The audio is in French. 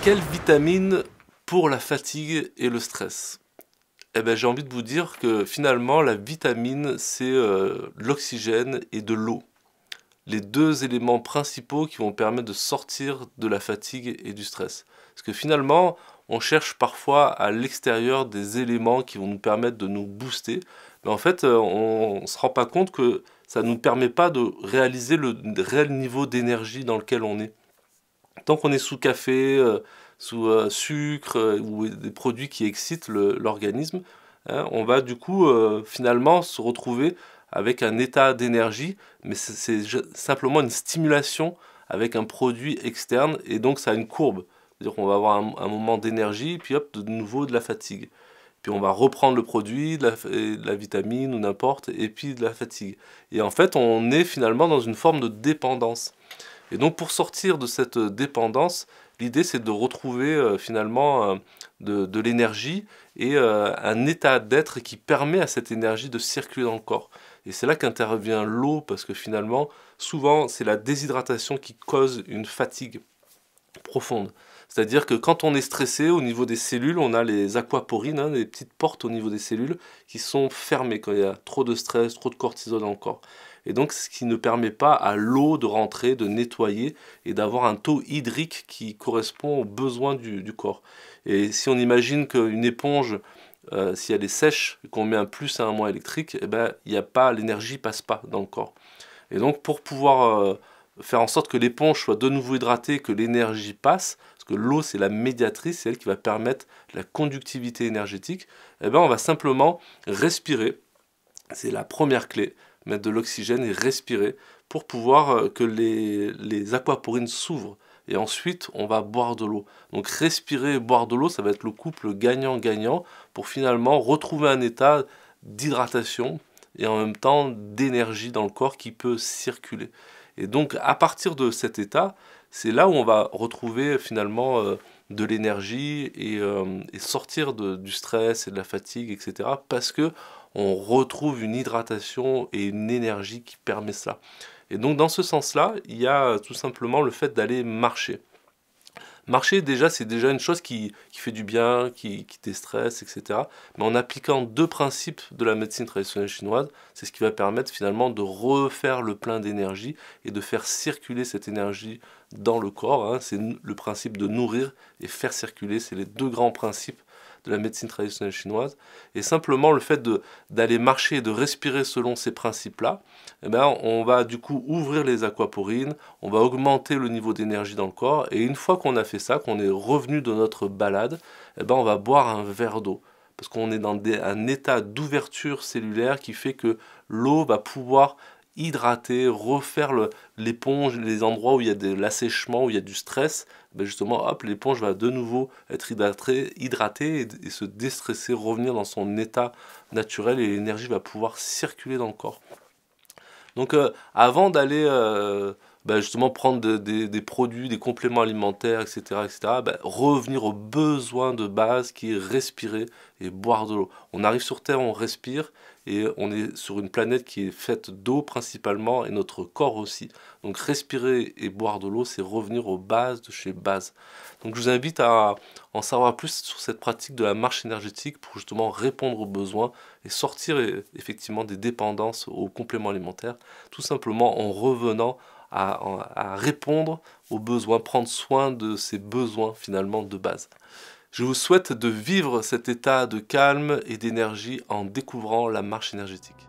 Quelle vitamine pour la fatigue et le stress? Eh ben, j'ai envie de vous dire que finalement, la vitamine, c'est de l'oxygène et de l'eau. Les deux éléments principaux qui vont permettre de sortir de la fatigue et du stress. Parce que finalement, on cherche parfois à l'extérieur des éléments qui vont nous permettre de nous booster. Mais en fait, on ne se rend pas compte que ça ne nous permet pas de réaliser le réel niveau d'énergie dans lequel on est. Tant qu'on est sous café, sous sucre ou des produits qui excitent l'organisme, hein, on va du coup finalement se retrouver avec un état d'énergie, mais simplement une stimulation avec un produit externe et donc ça a une courbe. C'est-à-dire qu'on va avoir un moment d'énergie, puis hop, de nouveau de la fatigue. Puis on va reprendre le produit, de la vitamine ou n'importe, et puis de la fatigue. Et en fait, on est finalement dans une forme de dépendance. Et donc pour sortir de cette dépendance, l'idée c'est de retrouver finalement de l'énergie et un état d'être qui permet à cette énergie de circuler dans le corps. Et c'est là qu'intervient l'eau parce que finalement, souvent c'est la déshydratation qui cause une fatigue profonde. C'est-à-dire que quand on est stressé, au niveau des cellules, on a les aquaporines, hein, les petites portes au niveau des cellules, qui sont fermées quand il y a trop de stress, trop de cortisol dans le corps. Et donc, ce qui ne permet pas à l'eau de rentrer, de nettoyer et d'avoir un taux hydrique qui correspond aux besoins du corps. Et si on imagine qu'une éponge, si elle est sèche, qu'on met un plus à un moins électrique, eh ben, il n'y a pas, l'énergie passe pas dans le corps. Et donc, pour pouvoir faire en sorte que l'éponge soit de nouveau hydratée, que l'énergie passe, parce que l'eau c'est la médiatrice, c'est elle qui va permettre la conductivité énergétique, eh ben on va simplement respirer, c'est la première clé, mettre de l'oxygène et respirer pour pouvoir que les aquaporines s'ouvrent. Et ensuite, on va boire de l'eau. Donc respirer et boire de l'eau, ça va être le couple gagnant-gagnant pour finalement retrouver un état d'hydratation et en même temps d'énergie dans le corps qui peut circuler. Et donc à partir de cet état, c'est là où on va retrouver finalement de l'énergie et sortir du stress et de la fatigue, etc. Parce que on retrouve une hydratation et une énergie qui permet ça. Et donc dans ce sens-là, il y a tout simplement le fait d'aller marcher. Marcher, déjà, c'est déjà une chose qui fait du bien, qui déstresse, etc. Mais en appliquant deux principes de la médecine traditionnelle chinoise, c'est ce qui va permettre finalement de refaire le plein d'énergie et de faire circuler cette énergie dans le corps, hein. C'est le principe de nourrir et faire circuler, c'est les deux grands principes de la médecine traditionnelle chinoise. Et simplement le fait d'aller marcher et de respirer selon ces principes-là, eh ben, on va du coup ouvrir les aquaporines, on va augmenter le niveau d'énergie dans le corps, et une fois qu'on a fait ça, qu'on est revenu de notre balade, eh ben, on va boire un verre d'eau. Parce qu'on est dans un état d'ouverture cellulaire qui fait que l'eau va pouvoir hydrater, refaire l'éponge, les endroits où il y a de l'assèchement, où il y a du stress, ben justement, hop, l'éponge va de nouveau être hydratée et se déstresser, revenir dans son état naturel et l'énergie va pouvoir circuler dans le corps. Donc avant d'aller justement prendre des produits, des compléments alimentaires, etc., revenir aux besoins de base qui est respirer et boire de l'eau. On arrive sur Terre, on respire et on est sur une planète qui est faite d'eau principalement et notre corps aussi. Donc respirer et boire de l'eau, c'est revenir aux bases de chez base. Donc je vous invite à en savoir plus sur cette pratique de la marche énergétique pour justement répondre aux besoins et sortir effectivement des dépendances aux compléments alimentaires, tout simplement en revenant à répondre aux besoins, prendre soin de ces besoins finalement de base. Je vous souhaite de vivre cet état de calme et d'énergie en découvrant la marche énergétique.